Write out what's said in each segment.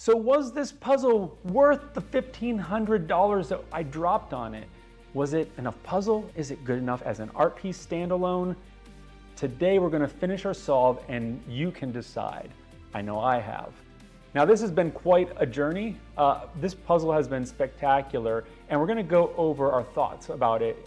So was this puzzle worth the $1,500 that I dropped on it? Was it enough puzzle? Is it good enough as an art piece standalone? Today we're going to finish our solve and you can decide. I know I have. Now this has been quite a journey. This puzzle has been spectacular and we're going to go over our thoughts about it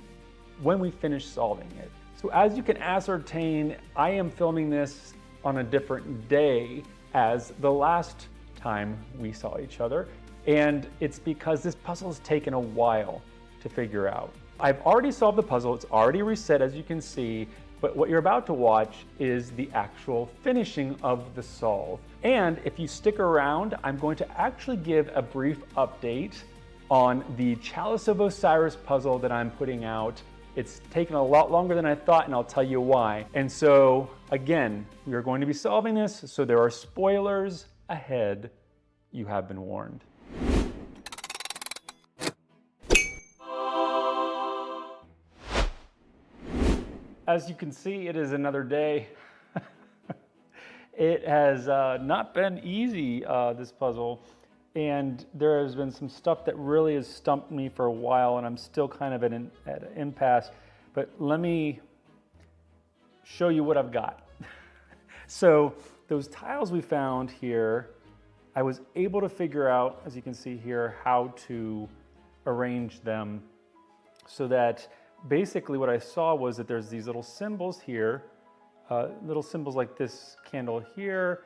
when we finish solving it. So as you can ascertain, I am filming this on a different day as the last time we saw each other, and it's because this puzzle has taken a while to figure out. I've already solved the puzzle, it's already reset as you can see, but what you're about to watch is the actual finishing of the solve. And if you stick around, I'm going to actually give a brief update on the Chalice of Osiris puzzle that I'm putting out. It's taken a lot longer than I thought, and I'll tell you why. And so, again, we are going to be solving this, so there are spoilers ahead. You have been warned. As you can see, it is another day. It has not been easy, this puzzle, and there has been some stuff that really has stumped me for a while, and I'm still kind of at an impasse. But let me show you what I've got. So those tiles we found here, I was able to figure out, as you can see here, how to arrange them so that basically what I saw was that there's these little symbols here, little symbols like this candle here,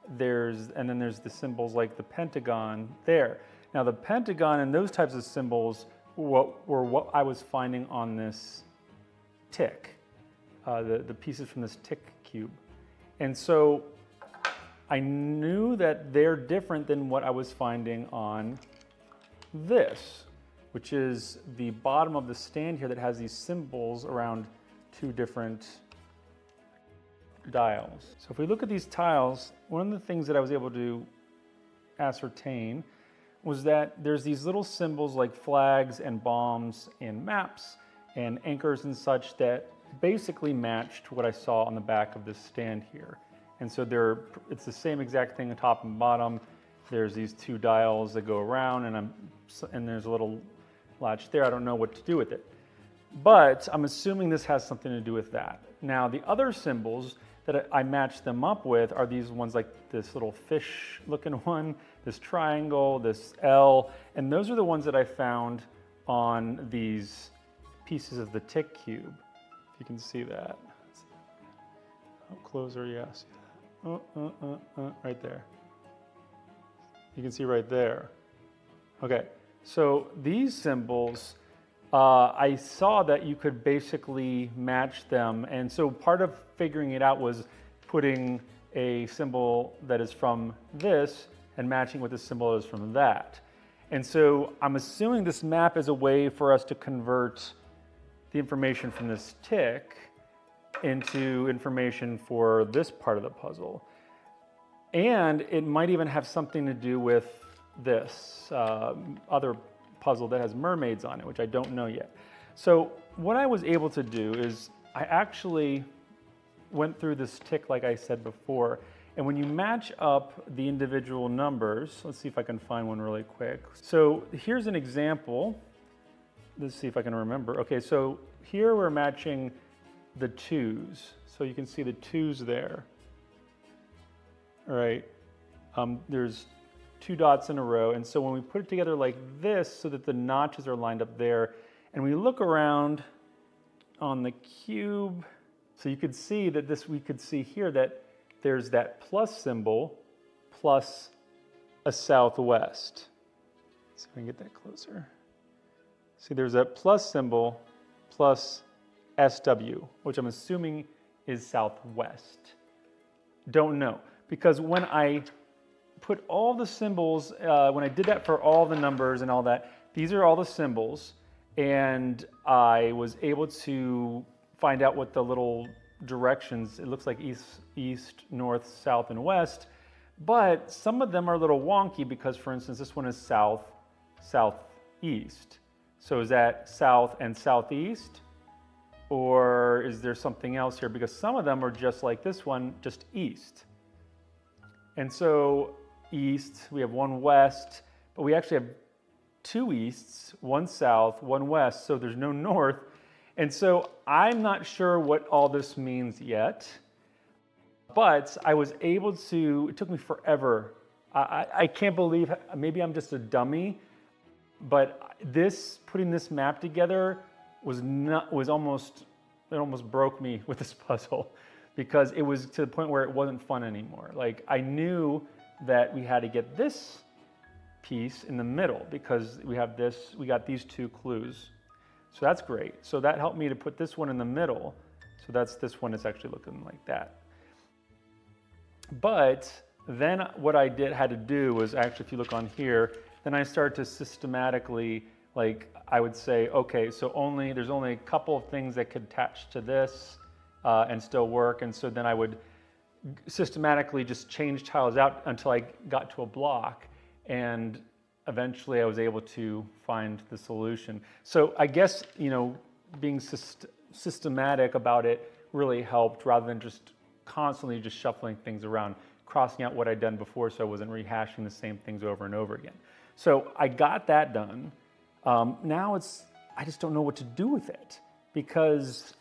and then there's the symbols like the pentagon there. Now the pentagon and those types of symbols were what I was finding on this tick, the pieces from this tick cube. And so I knew that they're different than what I was finding on this, which is the bottom of the stand here that has these symbols around two different dials. So if we look at these tiles, one of the things that I was able to ascertain was that there's these little symbols like flags and bombs and maps and anchors and such that basically matched what I saw on the back of this stand here. And so it's the same exact thing on top and bottom. There's these two dials that go around and there's a little latch there. I don't know what to do with it. But I'm assuming this has something to do with that. Now the other symbols that I matched them up with are these ones like this little fish looking one, this triangle, this L, and those are the ones that I found on these pieces of the tick cube. If you can see that. Up closer, yes. Right there. You can see right there. Okay, so these symbols, I saw that you could basically match them, and so part of figuring it out was putting a symbol that is from this and matching with the symbol that is from that. And so I'm assuming this map is a way for us to convert the information from this tick into information for this part of the puzzle. And it might even have something to do with this other puzzle that has mermaids on it, which I don't know yet. So what I was able to do is I actually went through this tick like I said before, and when you match up the individual numbers, let's see if I can find one really quick. So here's an example. Let's see if I can remember. Okay, so here we're matching the twos. So you can see the twos there. All right, there's two dots in a row. And so when we put it together like this so that the notches are lined up there, and we look around on the cube, so you could see that we could see here that there's that plus symbol plus a southwest. Let's see if I can get that closer. See, there's that plus symbol plus SW, which I'm assuming is southwest. Don't know, because when I put all the symbols, when I did that for all the numbers and all that, these are all the symbols, and I was able to find out what the little directions, it looks like east, north, south, and west, but some of them are a little wonky because, for instance, this one is south, southeast. So is that south and southeast? Or is there something else here? Because some of them are just like this one, just east. And so east, we have one west, but we actually have two easts, one south, one west, so there's no north. And so I'm not sure what all this means yet, but I was able to, it took me forever. I can't believe, maybe I'm just a dummy, but putting this map together it almost broke me with this puzzle, because it was to the point where it wasn't fun anymore. Like, I knew that we had to get this piece in the middle because we got these two clues. So that's great. So that helped me to put this one in the middle. So this one is actually looking like that. But then what I had to do was actually, if you look on here, then I started to systematically, like, I would say, okay, so there's only a couple of things that could attach to this and still work. And so then I would systematically just change tiles out until I got to a block, and eventually I was able to find the solution. So I guess, being systematic about it really helped, rather than just constantly just shuffling things around, crossing out what I'd done before so I wasn't rehashing the same things over and over again. So I got that done. Now I just don't know what to do with it, because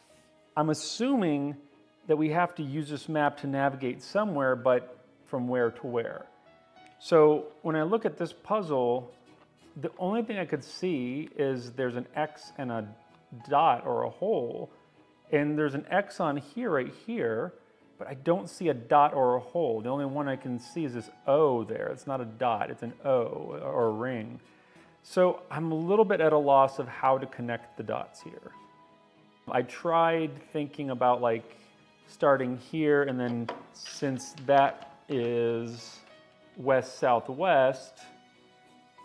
I'm assuming that we have to use this map to navigate somewhere, but from where to where? So when I look at this puzzle, the only thing I could see is there's an X and a dot or a hole, and there's an X on here, right here, but I don't see a dot or a hole. The only one I can see is this O there. It's not a dot, it's an O or a ring. So I'm a little bit at a loss of how to connect the dots here. I tried thinking about like starting here, and then since that is west-southwest,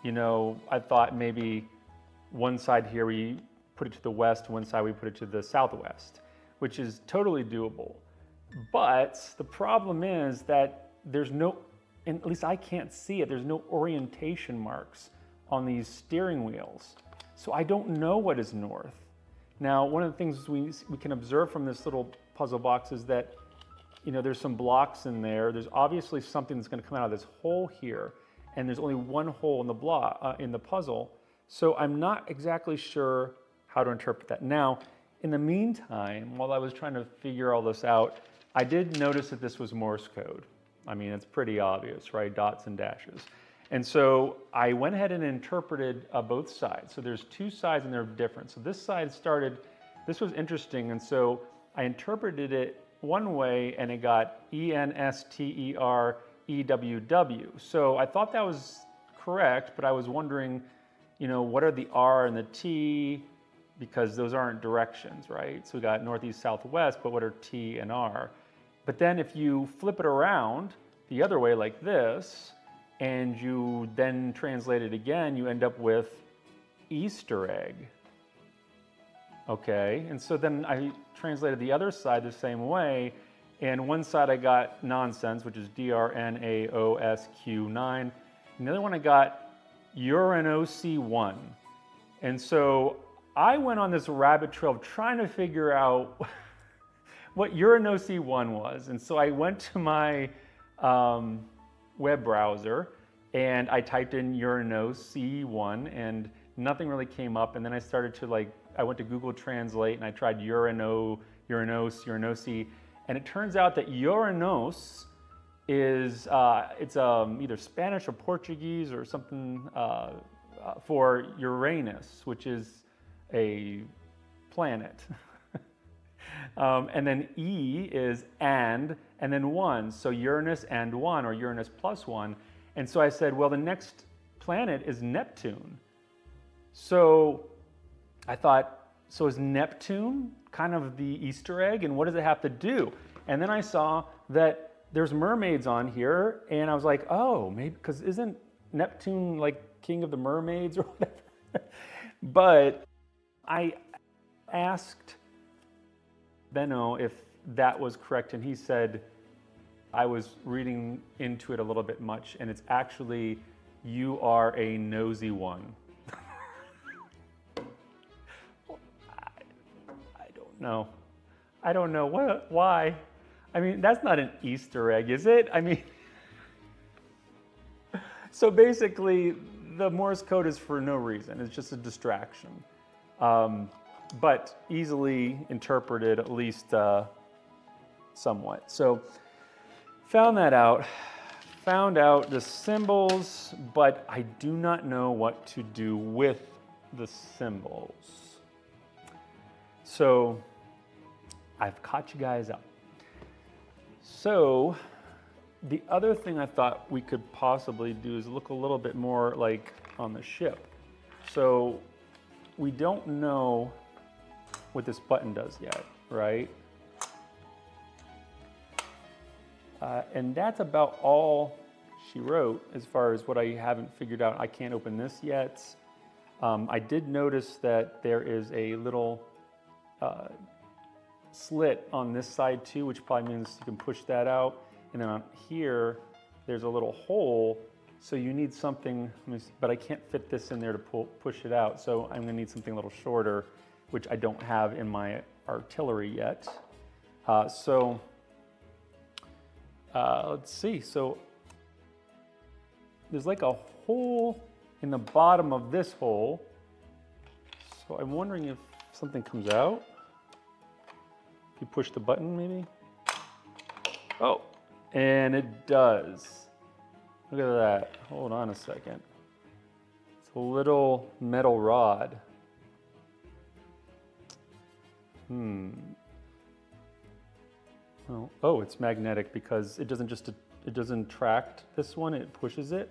I thought maybe one side here we put it to the west, one side we put it to the southwest, which is totally doable. But the problem is that there's no, and at least I can't see it, there's no orientation marks on these steering wheels. So I don't know what is north. Now, one of the things we can observe from this little puzzle box is that, there's some blocks in there. There's obviously something that's going to come out of this hole here, and there's only one hole in the in the puzzle. So I'm not exactly sure how to interpret that. Now, in the meantime, while I was trying to figure all this out, I did notice that this was Morse code. I mean, it's pretty obvious, right? Dots and dashes. And so I went ahead and interpreted both sides. So there's two sides and they're different. So this side this was interesting. And so I interpreted it one way and it got ENSTEREWW. So I thought that was correct, but I was wondering, what are the R and the T? Because those aren't directions, right? So we got northeast, southwest, but what are T and R? But then if you flip it around the other way like this, and you then translate it again, you end up with Easter egg. Okay, and so then I translated the other side the same way, and one side I got nonsense, which is DRNAOSQ9, and the other one I got EaRenOC1. And so I went on this rabbit trail of trying to figure out what EaRenOC1 was, and so I went to my web browser and I typed in EaRenOC1 and nothing really came up, and then I started to I went to Google Translate and I tried Uranos, and it turns out that Uranos is it's either Spanish or Portuguese or something for Uranus, which is a planet. And then E is and then one, so Uranus and one, or Uranus plus one. And so I said, well, the next planet is Neptune. So I thought, so is Neptune kind of the Easter egg, and what does it have to do? And then I saw that there's mermaids on here, and I was like, oh, maybe, because isn't Neptune like king of the mermaids or whatever? But I asked Benno if that was correct, and he said I was reading into it a little bit much, and it's actually, you are a nosy one. I don't know why. I mean, that's not an Easter egg, is it? I mean, So basically, the Morse code is for no reason. It's just a distraction, but easily interpreted, at least somewhat. So found that out. Found out the symbols, but I do not know what to do with the symbols. So I've caught you guys up. So the other thing I thought we could possibly do is look a little bit more like on the ship. So we don't know what this button does yet, right? And that's about all she wrote as far as what I haven't figured out. I can't open this yet. I did notice that there is a little slit on this side too, which probably means you can push that out. And then on here, there's a little hole. So you need something, but I can't fit this in there to push it out. So I'm gonna need something a little shorter, which I don't have in my artillery yet. Let's see. So there's like a hole in the bottom of this hole. So I'm wondering if something comes out. If you push the button, maybe. Oh, and it does. Look at that. Hold on a second. It's a little metal rod. Oh, it's magnetic because it doesn't tract this one, it pushes it.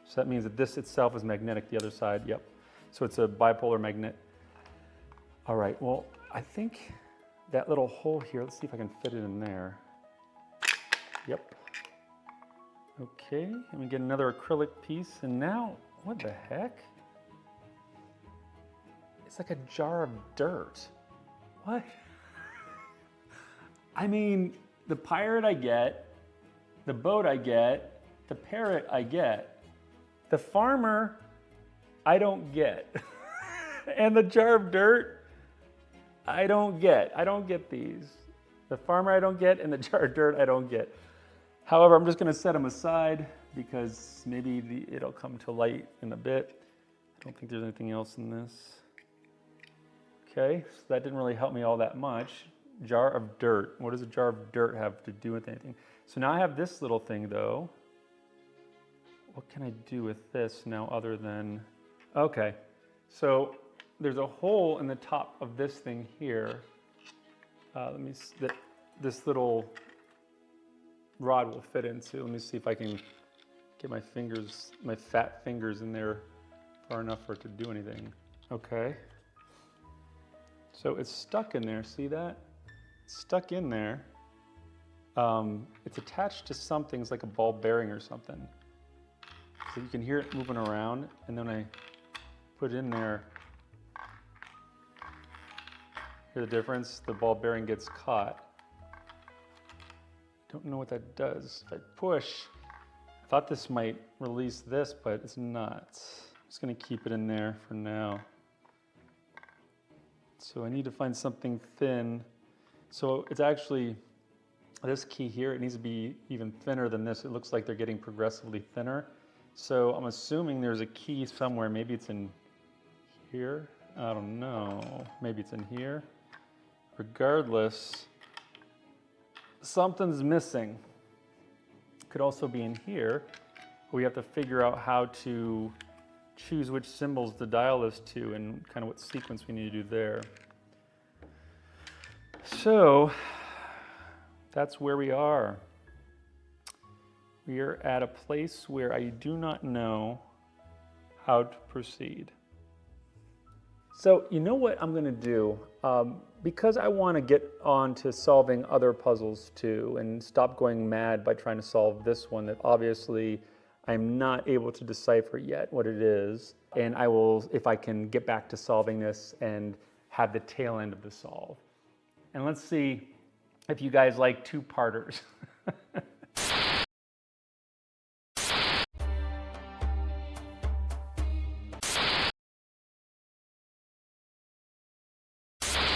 So that means that this itself is magnetic, the other side, yep. So it's a bipolar magnet. All right, well, I think that little hole here, let's see if I can fit it in there. Yep. Okay, let me get another acrylic piece, and now, what the heck? It's like a jar of dirt. What? I mean, the pirate I get, the boat I get, the parrot I get, the farmer I don't get, and the jar of dirt I don't get. I don't get these. The farmer I don't get, and the jar of dirt I don't get. However, I'm just gonna set them aside because maybe it'll come to light in a bit. I don't think there's anything else in this. Okay, so that didn't really help me all that much. Jar of dirt. What does a jar of dirt have to do with anything? So now I have this little thing though. What can I do with this now other than, okay. So there's a hole in the top of this thing here. This little rod will fit into. Let me see if I can get my fingers, my fat fingers in there far enough for it to do anything. Okay. So it's stuck in there, see that? It's stuck in there. It's attached to something, it's like a ball bearing or something. So you can hear it moving around, and then I put it in there. Hear the difference? The ball bearing gets caught. Don't know what that does. If I push, I thought this might release this, but it's not. I'm just gonna keep it in there for now. So I need to find something thin. So it's actually, this key here, it needs to be even thinner than this. It looks like they're getting progressively thinner. So I'm assuming there's a key somewhere. Maybe it's in here. I don't know. Maybe it's in here. Regardless, something's missing. Could also be in here. We have to figure out how to choose which symbols to dial this to and kind of what sequence we need to do there. So that's where we are. We are at a place where I do not know how to proceed. So you know what I'm gonna do? Because I wanna get on to solving other puzzles too and stop going mad by trying to solve this one that obviously I'm not able to decipher yet what it is. And I will, if I can get back to solving this and have the tail end of the solve. And let's see if you guys like two-parters.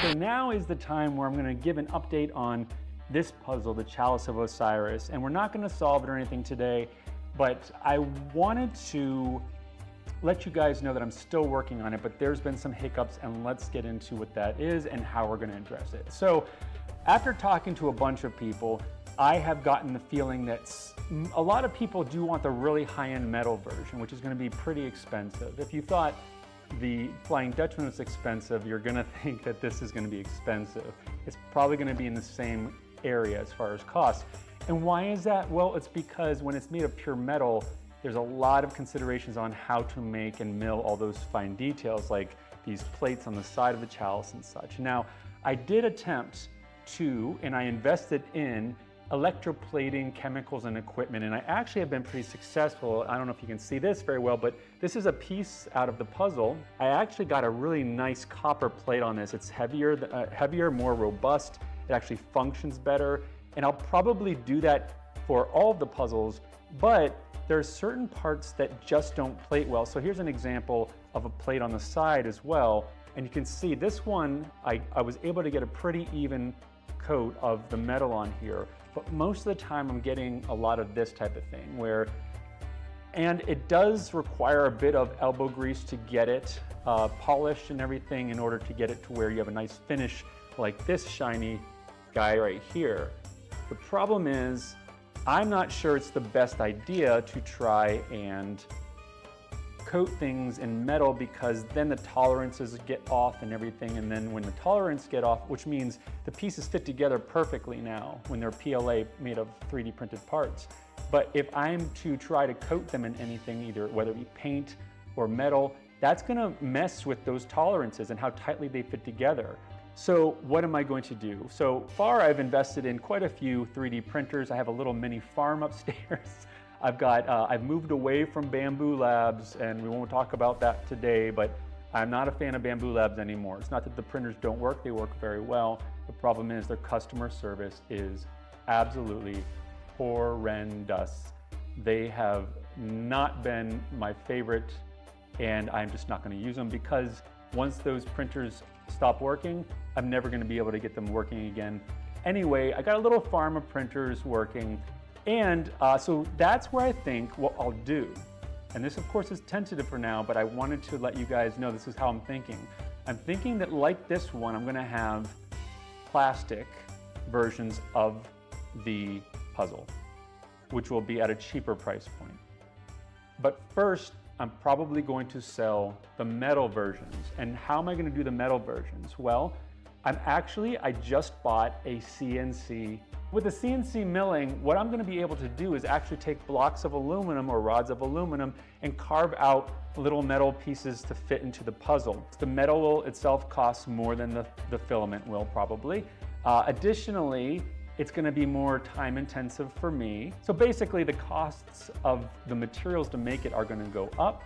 So now is the time where I'm going to give an update on this puzzle, the Chalice of Osiris. And we're not going to solve it or anything today. But I wanted to let you guys know that I'm still working on it, but there's been some hiccups, and let's get into what that is and how we're gonna address it. So after talking to a bunch of people, I have gotten the feeling that a lot of people do want the really high-end metal version, which is gonna be pretty expensive. If you thought the Flying Dutchman was expensive, you're gonna think that this is gonna be expensive. It's probably gonna be in the same area as far as cost. And why is that? Well, it's because when it's made of pure metal, there's a lot of considerations on how to make and mill all those fine details, like these plates on the side of the chalice and such. Now, I did attempt to, and I invested in electroplating chemicals and equipment, and I actually have been pretty successful. I don't know if you can see this very well, but this is a piece out of the puzzle. I actually got a really nice copper plate on this. It's heavier, more robust. It actually functions better, and I'll probably do that for all of the puzzles, but there are certain parts that just don't plate well. So here's an example of a plate on the side as well. And you can see this one, I was able to get a pretty even coat of the metal on here, but most of the time I'm getting a lot of this type of thing and it does require a bit of elbow grease to get it polished and everything in order to get it to where you have a nice finish like this shiny guy right here. The problem is, I'm not sure it's the best idea to try and coat things in metal, because then the tolerances get off and everything, and then when the tolerance get off, which means the pieces fit together perfectly now when they're PLA made of 3D printed parts. But if I'm to try to coat them in anything, either whether it be paint or metal, that's gonna mess with those tolerances and how tightly they fit together. So what am I going to do? So far, I've invested in quite a few 3D printers. I have a little mini farm upstairs. I've moved away from Bamboo Labs, and we won't talk about that today, but I'm not a fan of Bamboo Labs anymore. It's not that the printers don't work, they work very well. The problem is their customer service is absolutely horrendous. They have not been my favorite, and I'm just not gonna use them, because once those printers stop working, I'm never gonna be able to get them working again. Anyway, I got a little farm of printers working, and so that's where I think what I'll do. And this of course is tentative for now, but I wanted to let you guys know this is how I'm thinking. I'm thinking that like this one, I'm gonna have plastic versions of the puzzle, which will be at a cheaper price point. But first, I'm probably going to sell the metal versions. And how am I going to do the metal versions? Well, I just bought a CNC. With the CNC milling, what I'm going to be able to do is actually take blocks of aluminum or rods of aluminum and carve out little metal pieces to fit into the puzzle. The metal itself costs more than the filament will probably. Additionally, it's going to be more time intensive for me. So basically the costs of the materials to make it are going to go up,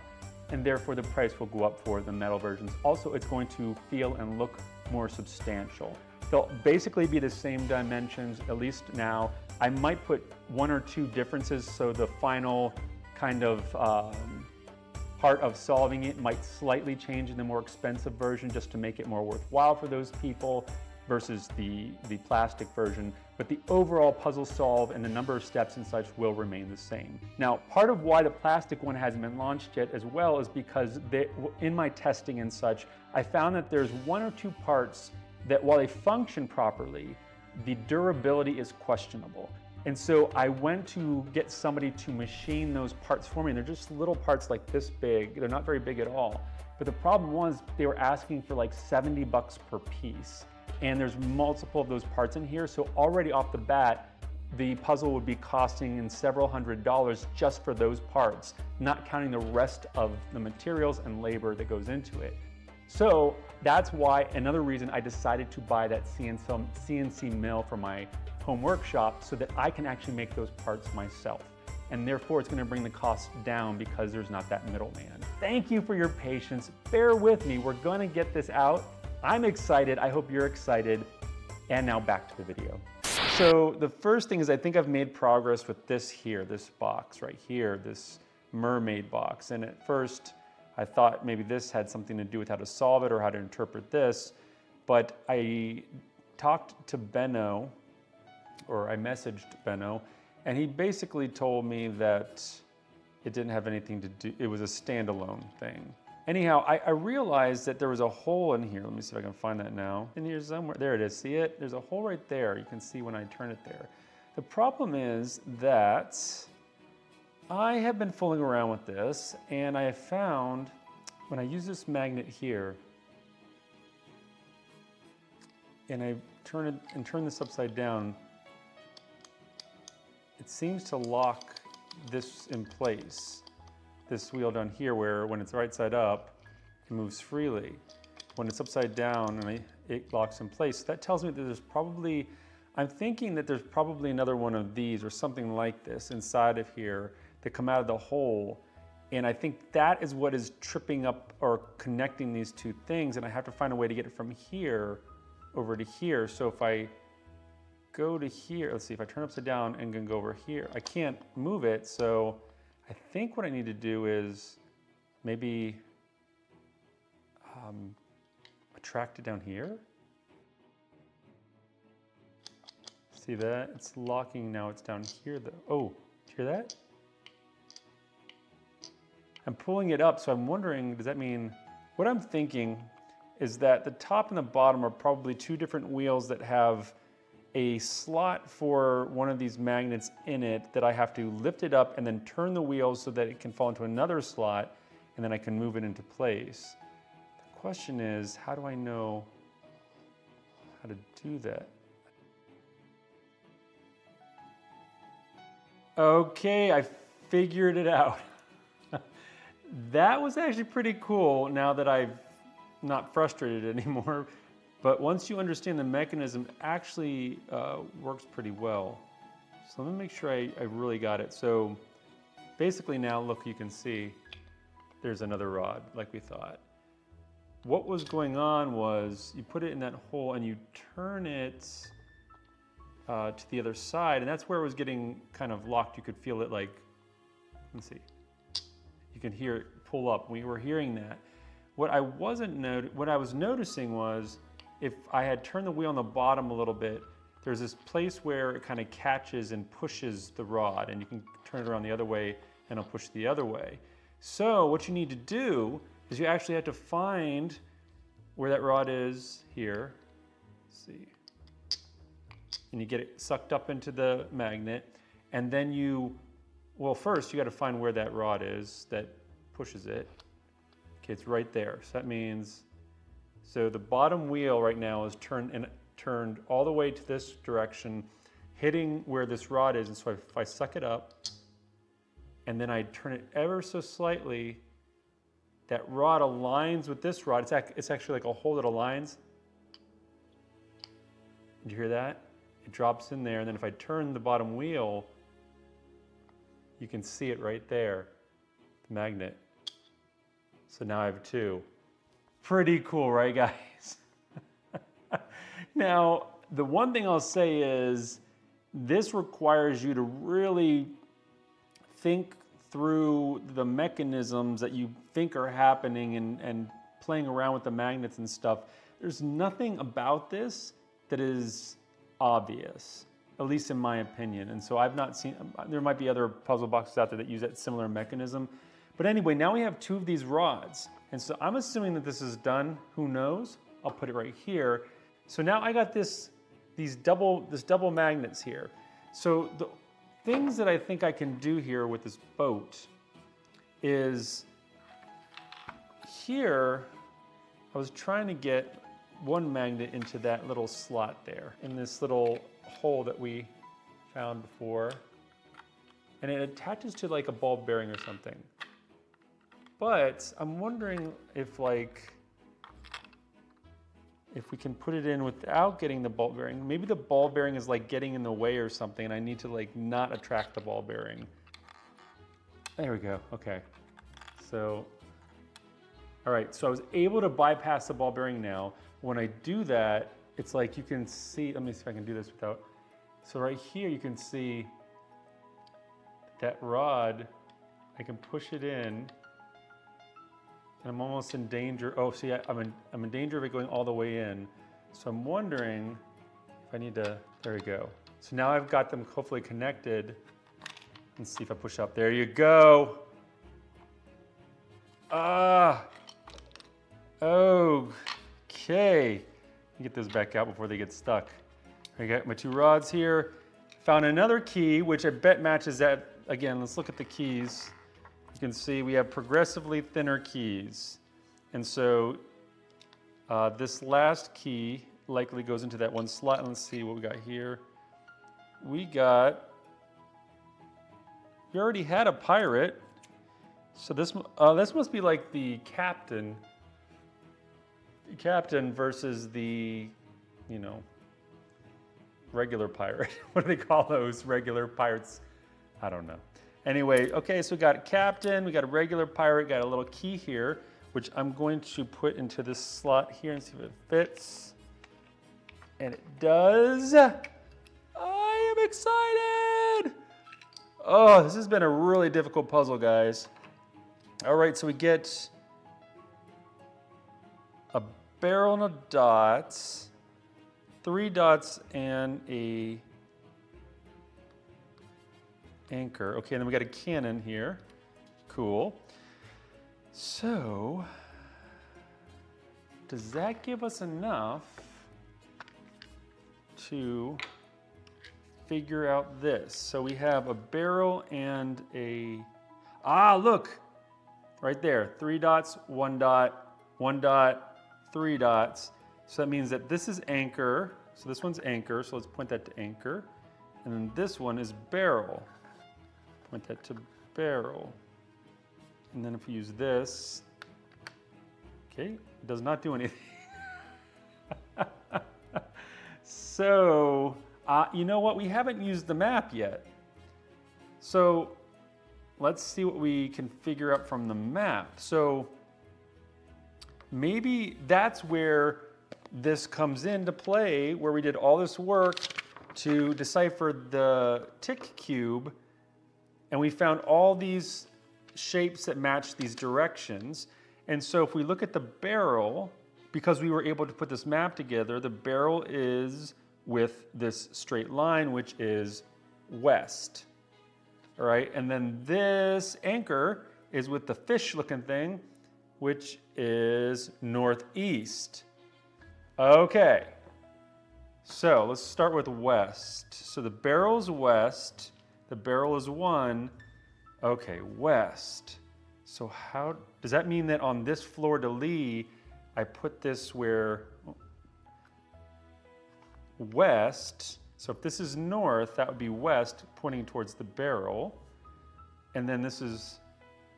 and therefore the price will go up for the metal versions. Also, it's going to feel and look more substantial. They'll basically be the same dimensions, at least now. I might put one or two differences, so the final kind of part of solving it might slightly change in the more expensive version just to make it more worthwhile for those people versus the plastic version, but the overall puzzle solve and the number of steps and such will remain the same. Now, part of why the plastic one hasn't been launched yet as well is because in my testing and such, I found that there's one or two parts that while they function properly, the durability is questionable. And so I went to get somebody to machine those parts for me, and they're just little parts like this big. They're not very big at all. But the problem was they were asking for like 70 bucks per piece. And there's multiple of those parts in here. So already off the bat, the puzzle would be costing in several $100s just for those parts, not counting the rest of the materials and labor that goes into it. So that's why, another reason I decided to buy that CNC mill for my home workshop, so that I can actually make those parts myself. And therefore it's gonna bring the cost down because there's not that middleman. Thank you for your patience. Bear with me, we're gonna get this out. I'm excited, I hope you're excited. And now back to the video. So the first thing is I think I've made progress with this here, this box right here, this mermaid box. And at first I thought maybe this had something to do with how to solve it or how to interpret this. But I talked to Benno, or I messaged Benno, and he basically told me that it didn't have anything to do, it was a standalone thing. Anyhow, I realized that there was a hole in here. Let me see if I can find that now. In here somewhere, there it is, see it? There's a hole right there. You can see when I turn it there. The problem is that I have been fooling around with this, and I have found when I use this magnet here, and I turn this upside down, it seems to lock this in place. This wheel down here, where when it's right side up, it moves freely. When it's upside down, and it locks in place. So that tells me that there's probably, I'm thinking that there's probably another one of these or something like this inside of here that come out of the hole. And I think that is what is tripping up or connecting these two things. And I have to find a way to get it from here over to here. So if I go to here, let's see, if I turn upside down and can go over here, I can't move it. So I think what I need to do is maybe attract it down here. See that? It's locking now, it's down here though. Oh, do you hear that? I'm pulling it up, so I'm wondering, does that mean, what I'm thinking is that the top and the bottom are probably two different wheels that have a slot for one of these magnets in it that I have to lift it up and then turn the wheel so that it can fall into another slot, and then I can move it into place. The question is, how do I know how to do that? Okay, I figured it out. That was actually pretty cool now that I've not frustrated anymore. But once you understand the mechanism, it actually works pretty well. So let me make sure I really got it. So basically now, look, you can see there's another rod like we thought. What was going on was you put it in that hole and you turn it to the other side, and that's where it was getting kind of locked. You could feel it like, let's see. You can hear it pull up. We were hearing that. What I was noticing was if I had turned the wheel on the bottom a little bit, there's this place where it kind of catches and pushes the rod, and you can turn it around the other way and it'll push the other way. So what you need to do is you actually have to find where that rod is here. Let's see. And you get it sucked up into the magnet, and then well, first you got to find where that rod is that pushes it. Okay, it's right there. So that means, so the bottom wheel right now is turned all the way to this direction, hitting where this rod is. And so if I suck it up, and then I turn it ever so slightly, that rod aligns with this rod. It's actually like a hole that aligns. Did you hear that? It drops in there, and then if I turn the bottom wheel, you can see it right there, the magnet. So now I have two. Pretty cool, right, guys? Now, the one thing I'll say is this requires you to really think through the mechanisms that you think are happening and playing around with the magnets and stuff. There's nothing about this that is obvious, at least in my opinion. And so I've not seen, there might be other puzzle boxes out there that use that similar mechanism. But anyway, now we have two of these rods. And so I'm assuming that this is done. Who knows? I'll put it right here. So now I got this double magnets here. So the things that I think I can do here with this boat is here, I was trying to get one magnet into that little slot there in this little hole that we found before. And it attaches to like a ball bearing or something. But I'm wondering if we can put it in without getting the ball bearing. Maybe the ball bearing is like getting in the way or something, and I need to like not attract the ball bearing. There we go, okay. So, all right, so I was able to bypass the ball bearing now. When I do that, it's like you can see, let me see if I can do this without. So right here you can see that rod, I can push it in, and I'm almost in danger. Oh, see, I'm in danger of it going all the way in. So I'm wondering if I need to, there we go. So now I've got them hopefully connected. Let's see if I push up. There you go. Okay. Get those back out before they get stuck. I got my 2 rods here. Found another key, which I bet matches that. Again, let's look at the keys. You can see we have progressively thinner keys. And so this last key likely goes into that one slot. Let's see what we got here. We already had a pirate. So this must be like the captain. The captain versus the, regular pirate. What do they call those regular pirates? I don't know. Anyway, okay, so we got a captain, we got a regular pirate, got a little key here, which I'm going to put into this slot here and see if it fits. And it does. I am excited. Oh, this has been a really difficult puzzle, guys. All right, so we get a barrel and a dot, 3 dots and a anchor. Okay, and then we got a cannon here. Cool. So, does that give us enough to figure out this? So we have a barrel and a, look, right there, 3 dots, 1 dot, 1 dot, 3 dots. So that means that this is anchor. So this one's anchor, so let's point that to anchor. And then this one is barrel. Point that to barrel. And then if we use this, okay, it does not do anything. So, you know what? We haven't used the map yet. So let's see what we can figure out from the map. So maybe that's where this comes into play, where we did all this work to decipher the tick cube, and we found all these shapes that match these directions. And so if we look at the barrel, because we were able to put this map together, the barrel is with this straight line, which is west. All right, and then this anchor is with the fish-looking thing, which is northeast. Okay, so let's start with west. So the barrel's west, the barrel is 1. Okay, west. So how, does that mean that on this fleur-de-lis, I put this where, west, so if this is north, that would be west, pointing towards the barrel. And then this is,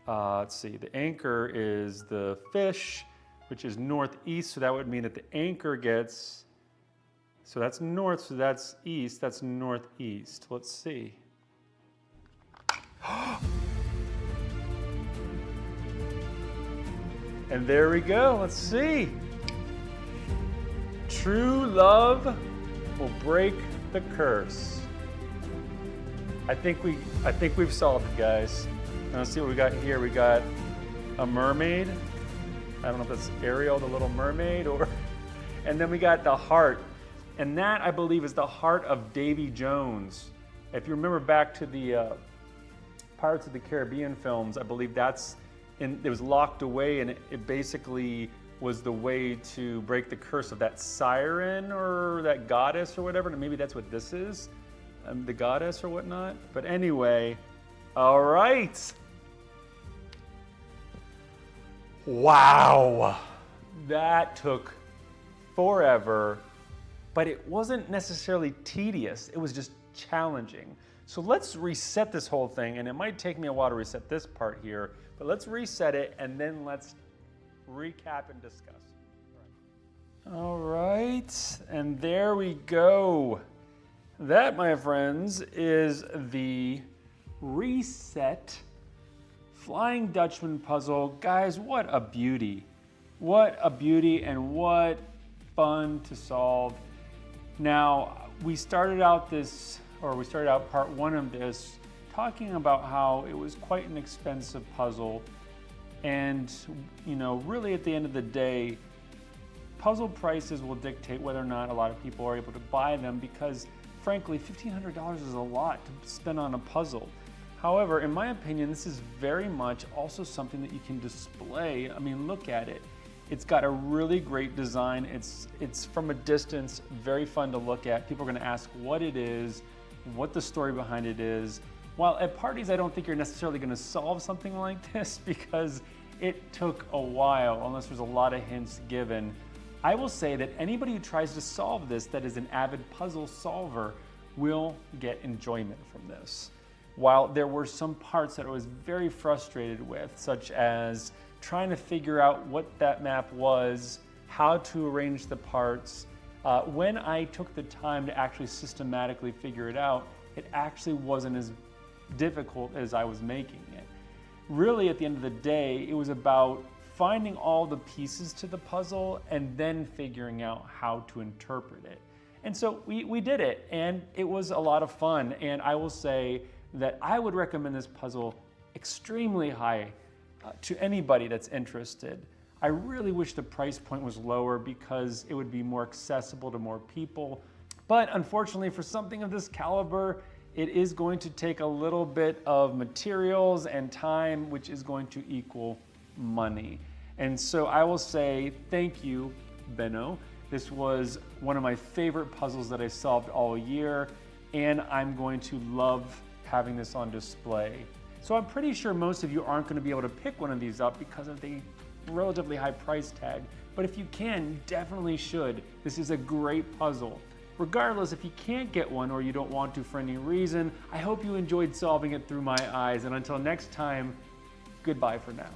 let's see, the anchor is the fish, which is northeast, so that would mean that the anchor gets, so that's north, so that's east, that's northeast. Let's see. And there we go, let's see. True love will break the curse. I think we've solved it, guys. Now let's see what we got here. We got a mermaid. I don't know if that's Ariel, the little mermaid, or, and then we got the heart. And that, I believe, is the heart of Davy Jones. If you remember back to the Pirates of the Caribbean films, I believe it was locked away, and it basically was the way to break the curse of that siren or that goddess or whatever. And maybe that's what this is, the goddess or whatnot. But anyway, all right. Wow, that took forever, but it wasn't necessarily tedious. It was just challenging. So let's reset this whole thing, and it might take me a while to reset this part here, but let's reset it and then let's recap and discuss. All right, and there we go. That, my friends, is the reset Flying Dutchman puzzle. Guys, what a beauty. What a beauty, and what fun to solve. Now, we started out part 1 of this talking about how it was quite an expensive puzzle. And, really at the end of the day, puzzle prices will dictate whether or not a lot of people are able to buy them, because frankly, $1,500 is a lot to spend on a puzzle. However, in my opinion, this is very much also something that you can display. I mean, look at it. It's got a really great design. It's from a distance, very fun to look at. People are gonna ask what it is, what the story behind it is. While at parties, I don't think you're necessarily gonna solve something like this because it took a while, unless there's a lot of hints given. I will say that anybody who tries to solve this that is an avid puzzle solver will get enjoyment from this. While there were some parts that I was very frustrated with, such as trying to figure out what that map was, how to arrange the parts, when I took the time to actually systematically figure it out, it actually wasn't as difficult as I was making it. Really, at the end of the day, it was about finding all the pieces to the puzzle and then figuring out how to interpret it. And so we did it, and it was a lot of fun. And I will say that I would recommend this puzzle extremely high to anybody that's interested. I really wish the price point was lower because it would be more accessible to more people. But unfortunately, for something of this caliber, it is going to take a little bit of materials and time, which is going to equal money. And so I will say thank you, Benno. This was one of my favorite puzzles that I solved all year, and I'm going to love having this on display. So I'm pretty sure most of you aren't going to be able to pick one of these up because of the relatively high price tag, but if you can, you definitely should. This is a great puzzle. Regardless, if you can't get one or you don't want to for any reason, I hope you enjoyed solving it through my eyes, and until next time, goodbye for now.